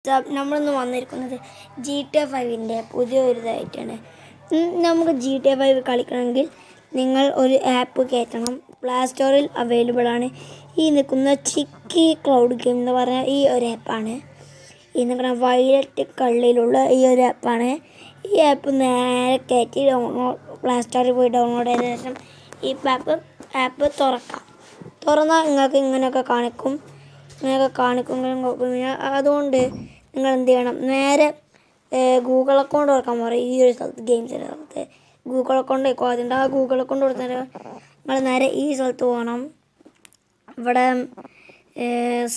നമ്മളിന്ന് വന്നിരിക്കുന്നത് GTA 5 പുതിയൊരു ഇതായിട്ടാണ്. നമുക്ക് GTA 5 കളിക്കണമെങ്കിൽ നിങ്ങൾ ഒരു ആപ്പ് കയറ്റണം. പ്ലേ സ്റ്റോറിൽ അവൈലബിൾ ആണ്. ഈ നിൽക്കുന്ന ചിക്കി ക്ലൗഡ് ഗെയിം എന്ന് പറഞ്ഞ ഈ ഒരു ആപ്പാണ്. ഈ നിൽക്കുന്ന വയലറ്റ് കള്ളിലുള്ള ഈ ഒരു ആപ്പാണ്. ഈ ആപ്പ് നേരെ കയറ്റി പ്ലേ സ്റ്റോറിൽ പോയി ഡൗൺലോഡ് ചെയ്ത ശേഷം ഈ ആപ്പ് തുറക്കാം. തുറന്നാൽ നിങ്ങൾക്ക് ഇങ്ങനെയൊക്കെ കാണിക്കും. അതുകൊണ്ട് നിങ്ങൾ എന്ത് ചെയ്യണം, നേരെ ഗൂഗിൾ അക്കൗണ്ട് തുറക്കാൻ പറയും. ഈ ഒരു സ്ഥലത്ത് ഗെയിംസിൻ്റെ സ്ഥലത്ത് ഗൂഗിൾ അക്കൗണ്ട് അതിൻ്റെ ആ ഗൂഗിൾ അക്കൗണ്ട് കൊടുത്താൽ നിങ്ങൾ നേരെ ഈ സ്ഥലത്ത് പോകണം. ഇവിടെ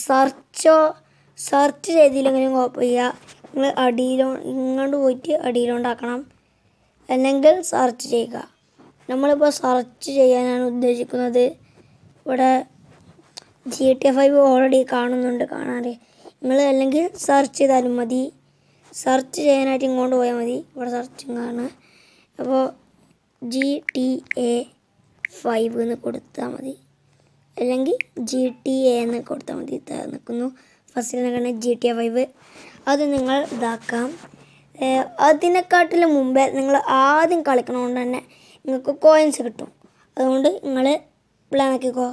സെർച്ച് ചെയ്തില്ലെങ്കിലും കുഴപ്പമില്ല. നിങ്ങൾ ഇങ്ങോട്ട് പോയിട്ട് അടിയിലോണ്ടാക്കണം, അല്ലെങ്കിൽ സെർച്ച് ചെയ്യുക. നമ്മളിപ്പോൾ സെർച്ച് ചെയ്യാനാണ് ഉദ്ദേശിക്കുന്നത്. ഇവിടെ GTA 5 ഓൾറെഡി കാണാറ്. നിങ്ങൾ അല്ലെങ്കിൽ സെർച്ച് ചെയ്താലും മതി. സെർച്ച് ചെയ്യാനായിട്ട് ഇങ്ങോട്ട് പോയാൽ മതി. ഇവിടെ സെർച്ചിങ് ആണ്. അപ്പോൾ GTA 5 എന്ന് കൊടുത്താൽ മതി, അല്ലെങ്കിൽ GTA എന്ന് കൊടുത്താൽ മതി. നിൽക്കുന്നു ഫസ്റ്റിൽ നിൽക്കുന്ന GTA 5. അത് നിങ്ങൾ ഇതാക്കാം. അതിനെക്കാട്ടിലും മുമ്പേ നിങ്ങൾ ആദ്യം കളിക്കണതുകൊണ്ട് തന്നെ നിങ്ങൾക്ക് കോയിൻസ് കിട്ടും. അതുകൊണ്ട് നിങ്ങൾ പ്ലാൻ ആക്കിക്കോ.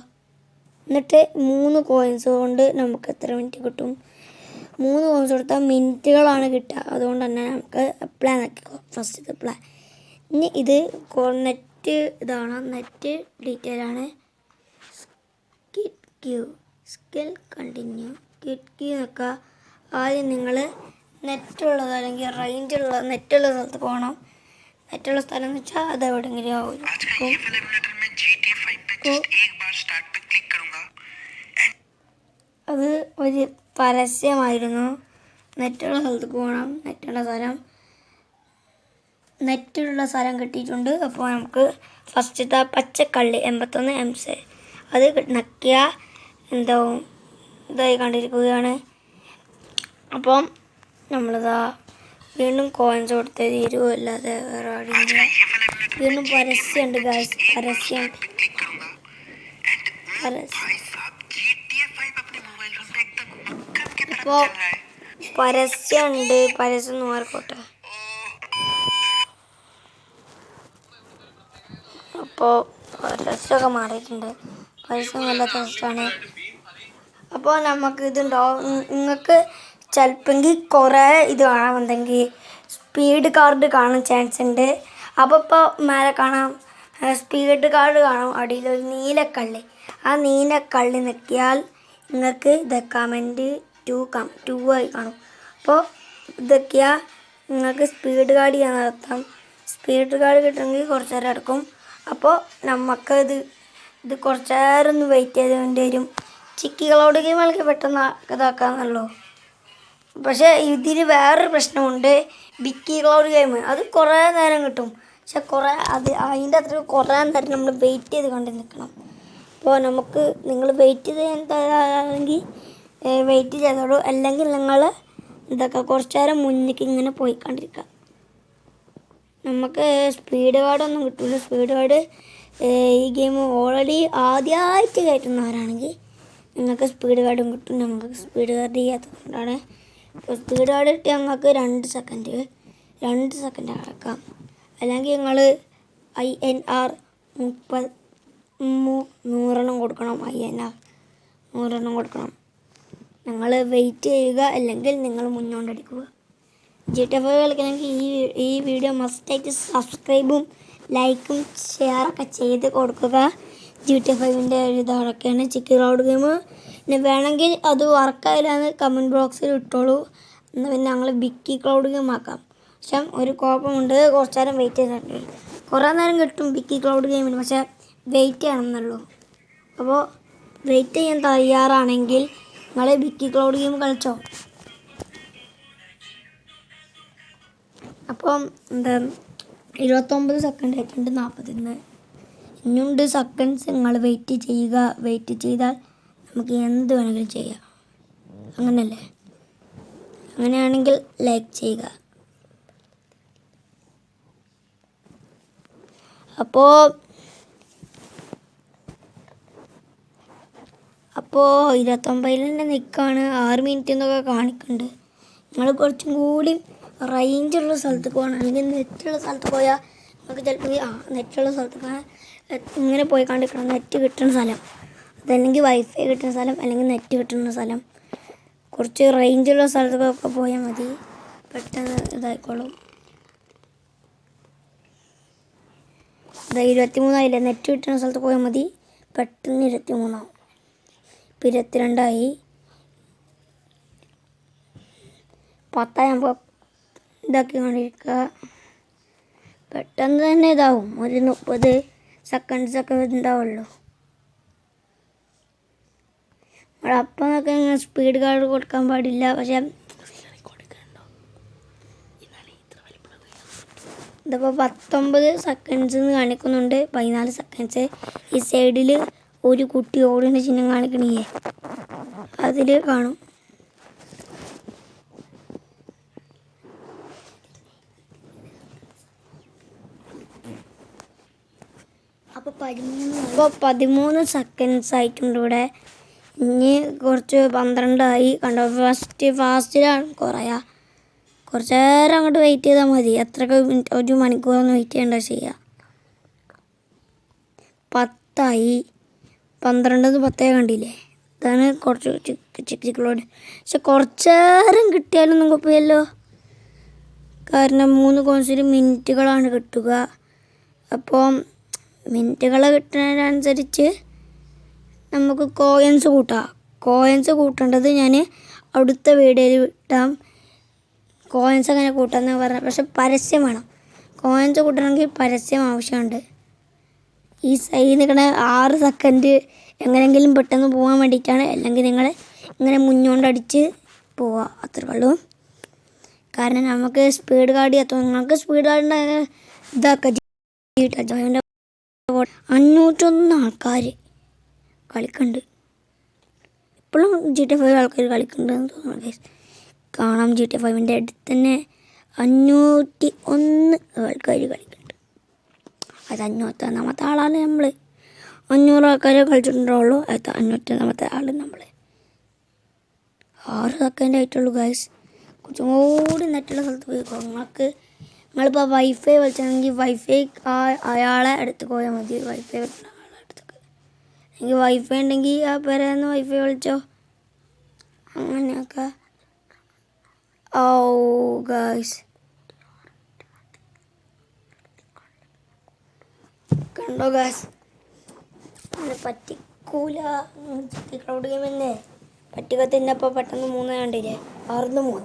എന്നിട്ട് 3 കോയിൻസ് കൊണ്ട് നമുക്ക് എത്ര മിനിറ്റ് കിട്ടും? 3 കോയിൻസ് കൊടുത്താൽ മിനിറ്റുകളാണ് കിട്ടുക. അതുകൊണ്ട് തന്നെ നമുക്ക് പ്ലാൻ ആക്കിക്കോ. ഫസ്റ്റത്തെ പ്ലാൻ. ഇനി ഇത് നെറ്റ് ഇതാണ്, നെറ്റ് ഡീറ്റെയിൽ ആണ്. സ്കിൽ കണ്ടിന്യൂ എന്നൊക്കെ ആദ്യം നിങ്ങൾ നെറ്റുള്ളത് അല്ലെങ്കിൽ റേഞ്ചുള്ള നെറ്റുള്ള സ്ഥലത്ത് പോകണം. നെറ്റുള്ള സ്ഥലം എന്ന് വെച്ചാൽ അത് എവിടെയെങ്കിലും ആവും. അത് ഒരു പരസ്യമായിരുന്നു. നെറ്റുള്ള സ്ഥലത്ത് പോകണം. നെറ്റുള്ള സ്ഥലം കിട്ടിയിട്ടുണ്ട്. അപ്പോൾ നമുക്ക് ഫസ്റ്റത്തെ പച്ചക്കള്ളി 81 MB അത് നക്കിയാൽ എന്താവും, ഇതായി കണ്ടിരിക്കുകയാണ്. അപ്പം നമ്മളിതാ വീണ്ടും കോയിൻസ് കൊടുത്ത് തീരുവല്ലാതെ വേറെ ആടില്ല. വീണ്ടും പരസ്യമുണ്ട് ഗായ്സ്, പരസ്യം. ഇപ്പോൾ പരസ്യമുണ്ട്, പരസ്യം നോക്കട്ടെ. അപ്പോൾ പരസ്യമൊക്കെ മാറിയിട്ടുണ്ട്. പരസ്യം നല്ല ടേസ്റ്റാണ്. അപ്പോൾ നമുക്ക് ഇതുണ്ടാവും. നിങ്ങൾക്ക് ചിലപ്പോൾ കുറേ ഇത് കാണാമെന്നുണ്ടെങ്കിൽ സ്പീഡ് കാർഡ് കാണാൻ ചാൻസ് ഉണ്ട്. അപ്പോൾ ഇപ്പോൾ മേലെ കാണാം സ്പീഡ് കാർഡ് കാണാം. അടിയിലൊരു നീലക്കള്ളി. ആ നീലക്കള്ളി നിൽക്കിയാൽ നിങ്ങൾക്ക് ഇത് കമൻറ്റ് 2 ആയി കാണും. അപ്പോൾ ഇതൊക്കെയാ നിങ്ങൾക്ക് സ്പീഡ് കാർഡ് ചെയ്യാൻ നടത്താം. സ്പീഡ് കാർഡ് കിട്ടണമെങ്കിൽ കുറച്ച് നേരം എടുക്കും. അപ്പോൾ നമുക്കത് കുറച്ച് നേരം ഒന്ന് വെയിറ്റ് ചെയ്ത് വേണ്ടി വരും. ചിക്കികളോട് ഗെയിം കളിക്കാൻ പെട്ടെന്ന് ഇതാക്കാമെന്നല്ലോ. പക്ഷേ ഇതിന് വേറൊരു പ്രശ്നമുണ്ട്. ബിക്കി ക്ലൗഡ് ഗെയിം അത് കുറേ നേരം കിട്ടും. പക്ഷെ അതിൻ്റെ അത്ര കുറേ നേരം നമ്മൾ വെയിറ്റ് ചെയ്ത് കണ്ടു നിൽക്കണം. അപ്പോൾ നിങ്ങൾ വെയിറ്റ് ചെയ്ത് എന്താണെങ്കിൽ വെയിറ്റ് ചെയ്തോളൂ. അല്ലെങ്കിൽ നിങ്ങൾ കുറച്ച് നേരം മുന്നിലേക്ക് ഇങ്ങനെ പോയിക്കൊണ്ടിരിക്കുക. നമുക്ക് സ്പീഡ് കാർഡൊന്നും കിട്ടില്ല. സ്പീഡ് കാർഡ് ഈ ഗെയിം ഓൾറെഡി ആദ്യമായിട്ട് കയറ്റുന്നവരാണെങ്കിൽ നിങ്ങൾക്ക് സ്പീഡ് കാർഡും കിട്ടും. നമുക്ക് സ്പീഡ് കാർഡ് ചെയ്യാത്തതുകൊണ്ടാണ്. ഇപ്പോൾ സ്പീഡ് കാർഡ് കിട്ടിയാൽ ഞങ്ങൾക്ക് 2 സെക്കൻഡ് അടക്കാം. അല്ലെങ്കിൽ നിങ്ങൾ INR 100 കൊടുക്കണം. INR 100 കൊടുക്കണം. നിങ്ങൾ വെയിറ്റ് ചെയ്യുക, അല്ലെങ്കിൽ നിങ്ങൾ മുന്നോട്ടടിക്കുക. GTA 5 കളിക്കണമെങ്കിൽ ഈ വീഡിയോ മസ്റ്റായിട്ട് സബ്സ്ക്രൈബും ലൈക്കും ഷെയറൊക്കെ ചെയ്ത് കൊടുക്കുക. GTA 5 ഇതൊക്കെയാണ് ചിക്കി ക്ലൗഡ് ഗെയിം. പിന്നെ വേണമെങ്കിൽ അത് വർക്കായില്ലാന്ന് കമൻറ്റ് ബോക്സിൽ ഇട്ടോളൂ. എന്നാൽ പിന്നെ ഞങ്ങൾ ബിക്കി ക്ലൗഡ് ഗെയിം ആക്കാം. പക്ഷെ ഒരു കുഴപ്പമുണ്ട്, കുറച്ച് നേരം വെയിറ്റ് ചെയ്തിട്ടുണ്ട്. കുറേ നേരം കിട്ടും ബിക്കി ക്ലൗഡ് ഗെയിമിന്, പക്ഷേ വെയിറ്റ് ചെയ്യണമെന്നുള്ളൂ. അപ്പോൾ വെയിറ്റ് ചെയ്യാൻ തയ്യാറാണെങ്കിൽ നിങ്ങൾ ബിക്കി ക്ലൗഡ് ഗെയിം കളിച്ചോ. അപ്പം 29 സെക്കൻഡ് ആയിട്ടുണ്ട്. 40 ഇനിയുണ്ട് സെക്കൻഡ്സ്. നിങ്ങൾ വെയിറ്റ് ചെയ്യുക. വെയിറ്റ് ചെയ്താൽ നമുക്ക് എന്ത് വേണമെങ്കിലും ചെയ്യാം. അങ്ങനെയല്ലേ? അങ്ങനെയാണെങ്കിൽ ലൈക്ക് ചെയ്യുക. അപ്പോൾ 29 തന്നെ നിൽക്കുകയാണ്. 6 മിനിറ്റ് എന്നൊക്കെ കാണിക്കുന്നുണ്ട്. നിങ്ങൾ കുറച്ചും കൂടി റേഞ്ചുള്ള സ്ഥലത്ത് പോകണം. അല്ലെങ്കിൽ നെറ്റുള്ള സ്ഥലത്ത് പോയാൽ നമുക്ക് ചിലപ്പോൾ നെറ്റുള്ള സ്ഥലത്ത് പോയാൽ ഇങ്ങനെ പോയി കണ്ടിരിക്കണം, നെറ്റ് കിട്ടുന്ന സ്ഥലം. അതല്ലെങ്കിൽ വൈഫൈ കിട്ടുന്ന സ്ഥലം, അല്ലെങ്കിൽ നെറ്റ് കിട്ടുന്ന സ്ഥലം. കുറച്ച് റേഞ്ചുള്ള സ്ഥലത്തൊക്കെ പോയാൽ മതി, പെട്ടെന്ന് ഇതായിക്കോളും. 23 നെറ്റ് കിട്ടുന്ന സ്ഥലത്ത് പോയാൽ മതി, പെട്ടെന്ന് 23 ആവും. ഇപ്പം 22 10 ഇതാക്കി കൊണ്ടിരിക്കുക. പെട്ടെന്ന് തന്നെ ഇതാവും, ഒരു 30 സെക്കൻഡ്സൊക്കെ ഉണ്ടാവുള്ളൂ. അപ്പം ഒക്കെ സ്പീഡ് കാർഡ് കൊടുക്കാൻ പാടില്ല. പക്ഷേ ഇതിപ്പോൾ 19 സെക്കൻഡ്സ് കാണിക്കുന്നുണ്ട്, 14 സെക്കൻഡ്സ്. ഈ സൈഡിൽ ഒരു കുട്ടി ഓടിൻ്റെ ചിഹ്നം കാണിക്കണേ, അതിൽ കാണും. അപ്പോൾ 13 സെക്കൻഡ്സ് ആയിട്ടുണ്ട് ഇവിടെ. ഇനി കുറച്ച് 12 കണ്ടോ. ഫാസ്റ്റിലാണ് കുറയാ. കുറച്ച് നേരം അങ്ങോട്ട് വെയിറ്റ് ചെയ്താൽ മതി. എത്രയൊക്കെ മിനിറ്റ്, 1 മണിക്കൂറൊന്നും വെയിറ്റ് ചെയ്യേണ്ട ചെയ്യുക. 10 12 കണ്ടില്ലേ. ഇതാണ് കുറച്ച് ചിക്കലോട്. പക്ഷെ കുറച്ച് നേരം കിട്ടിയാലൊന്നും കുഴപ്പമില്ലല്ലോ, കാരണം 3 കോൺസിൽ മിനിറ്റുകളാണ് കിട്ടുക. അപ്പോൾ മിനിറ്റുകൾ കിട്ടുന്നതിനനുസരിച്ച് നമുക്ക് കോയിൻസ് കൂട്ടാം. കോയിൻസ് കൂട്ടേണ്ടത് ഞാൻ അടുത്ത വീഡിയോയിൽ വിട്ടാം. കോയിൻസ് അങ്ങനെ കൂട്ടാമെന്ന് പറഞ്ഞാൽ, പക്ഷെ പരസ്യം വേണം. കോയിൻസ് കൂട്ടണമെങ്കിൽ പരസ്യം ആവശ്യമുണ്ട്. ഈ സൈഡിൽ നിൽക്കണ 6 സെക്കൻഡ് എങ്ങനെയെങ്കിലും പെട്ടെന്ന് പോകാൻ വേണ്ടിയിട്ടാണ്. അല്ലെങ്കിൽ നിങ്ങൾ ഇങ്ങനെ മുന്നോണ്ടടിച്ച് പോവുക, അത്രേ ഉള്ളൂ. കാരണം നമുക്ക് സ്പീഡ് കാർഡ് എത്തും. നിങ്ങൾക്ക് സ്പീഡ് കാർഡിൻ്റെ ഇതാക്കുക. 501 ആൾക്കാർ കളിക്കുന്നുണ്ട്. ഇപ്പോഴും GTA 5 ആൾക്കാർ കളിക്കുന്നുണ്ടെന്ന് തോന്നുന്നു. കാണാം, GTA 5ൻ്റെ അടുത്ത് തന്നെ 501 ആൾക്കാർ കളിക്കുന്നുണ്ട്. അത് 501 ആളാണ് നമ്മൾ. 500 ആൾക്കാരെ കളിച്ചിട്ടുണ്ടാവുള്ളൂ. അത് 501 ആൾ നമ്മൾ. 6 സെക്കൻഡ് ആയിട്ടുള്ളൂ ഗൈസ്. കുറച്ചും കൂടി നെറ്റുള്ള സ്ഥലത്ത് പോയിക്കോ. നിങ്ങളിപ്പോൾ വൈഫൈ വലിച്ചാണെങ്കിൽ വൈഫൈ അയാളെ അടുത്ത് പോയാൽ മതി. വൈഫൈ വലിക്കുന്ന ആളെ അടുത്തേക്ക്. എനിക്ക് വൈഫൈ ഉണ്ടെങ്കിൽ ആ പേരെന്ന് വൈഫൈ വിളിച്ചോ, അങ്ങനെയൊക്കെ. ഓ ഗൈസ്, കണ്ടോ ഗൈസ്, പറ്റിക്കൂല. ക്ലൗഡ് ഗെയിം തന്നെ പറ്റിക്കത്തിന്നപ്പോൾ പെട്ടെന്ന് 3 കണ്ടില്ലേ, 6 3.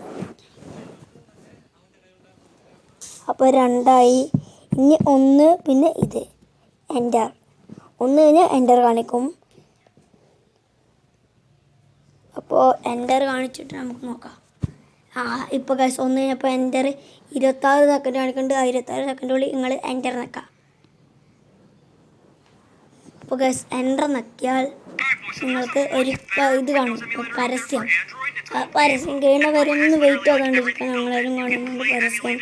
അപ്പോൾ 2 ഇനി 1, പിന്നെ ഇത് എൻ്റർ. 1 കഴിഞ്ഞാൽ എൻ്റർ കാണിക്കും. അപ്പോൾ എൻ്റർ കാണിച്ചിട്ട് നമുക്ക് നോക്കാം. ഇപ്പോൾ ഗൈസ് 1 കഴിഞ്ഞപ്പോൾ എൻ്റർ 26 സെക്കൻഡ് കാണിക്കുന്നുണ്ട്. 26 സെക്കൻഡുള്ളിൽ നിങ്ങൾ എൻ്റർ നിൽക്കാം. അപ്പോൾ ഗൈസ് എൻ്റർ നിൽക്കിയാൽ നിങ്ങൾക്ക് ഒരു ഇത് കാണും, പരസ്യം. പരസ്യം കഴിയുന്ന വരെ ഒന്ന് വെയിറ്റ് ആക്കാണ്ടിരിക്കാം. ഞങ്ങളെല്ലാം കാണുന്നുണ്ട് പരസ്യം.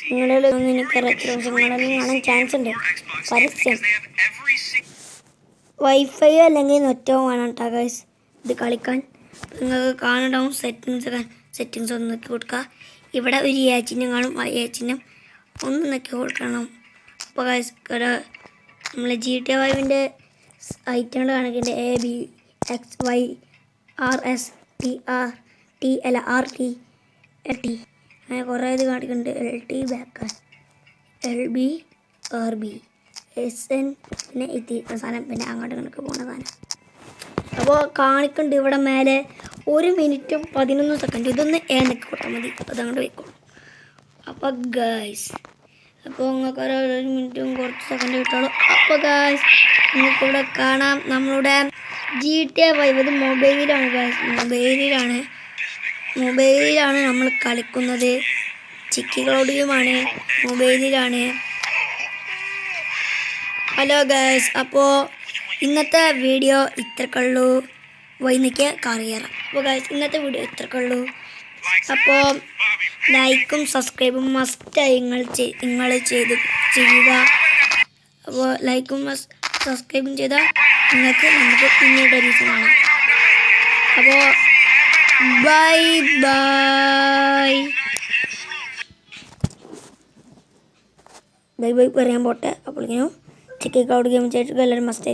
നിങ്ങളൊന്നും എനിക്കറിയത്തില്ല, പക്ഷെ നിങ്ങളെല്ലാം കാണാൻ ചാൻസ് ഉണ്ട് പരസ്യം. വൈഫൈ അല്ലെങ്കിൽ നെറ്റോ വേണം കേട്ടോ ഗൈസ് ഇത് കളിക്കാൻ. നിങ്ങൾക്ക് കാണണ്ടാവും സെറ്റിങ്സ് ഒന്ന് നോക്കി കൊടുക്കുക. ഇവിടെ ഒരു ചിഹ്നം കാണും, ആ ചിഹ്നം ഒന്ന് നോക്കി കൊടുക്കണം. അപ്പോൾ ഗൈസ് നമ്മൾ GTA 5ൻ്റെ ഐറ്റം കാണിക്കുന്നുണ്ട്. ABXYRSTRT അല്ല RT LT അങ്ങനെ കുറേ ഇത് കാണിക്കുന്നുണ്ട്. LT back LB RB SN പിന്നെ ഇത് സാധനം, പിന്നെ അങ്ങോട്ട് കണക്ക് പോകുന്ന സാധനം. അപ്പോൾ കാണിക്കുന്നുണ്ട് ഇവിടെ മേലെ 1 മിനിറ്റും 11 സെക്കൻഡ്. ഇതൊന്ന് ഏണക്ക് കൊടുത്താൽ മതി, അതങ്ങോട്ട് പോയിക്കോളും. അപ്പോൾ ഗൈസ്, അപ്പോൾ നിങ്ങൾക്ക് 1 മിനിറ്റും കുറച്ച് സെക്കൻഡ് കിട്ടുള്ളൂ. അപ്പോൾ ഗൈസ് നിങ്ങൾക്കിവിടെ കാണാം നമ്മളുടെ GTA 5. ഇത് മൊബൈലിലാണ് ഗൈസ്, മൊബൈലിലാണ് നമ്മൾ കളിക്കുന്നത്. ചിക്കികളോടെയുമാണ്, മൊബൈലിലാണ്. ഹലോ ഗൈസ്, അപ്പോൾ ഇന്നത്തെ വീഡിയോ ഇത്രക്കുള്ളൂ. വൈകുന്നേക്ക് കറിയറ. അപ്പോൾ ഗൈസ് ഇന്നത്തെ വീഡിയോ ഇത്രക്കുള്ളൂ. അപ്പോൾ ലൈക്കും സബ്സ്ക്രൈബും മസ്റ്റായി നിങ്ങൾ ചെയ്യുക. അപ്പോൾ ലൈക്കും സബ്സ്ക്രൈബും ചെയ്താൽ നമുക്ക് പിന്നീട് ഒരു ദിവസം കാണാം. അപ്പോൾ ബൈ ബൈ. ബൈ ബൈ പറയാൻ പോട്ടെ. അപ്പോഴേക്കും ചിക്കൻ ക്ലൗഡ് ഗെയിം ചേച്ചിട്ട് എല്ലാവരും മസ്റ്റ്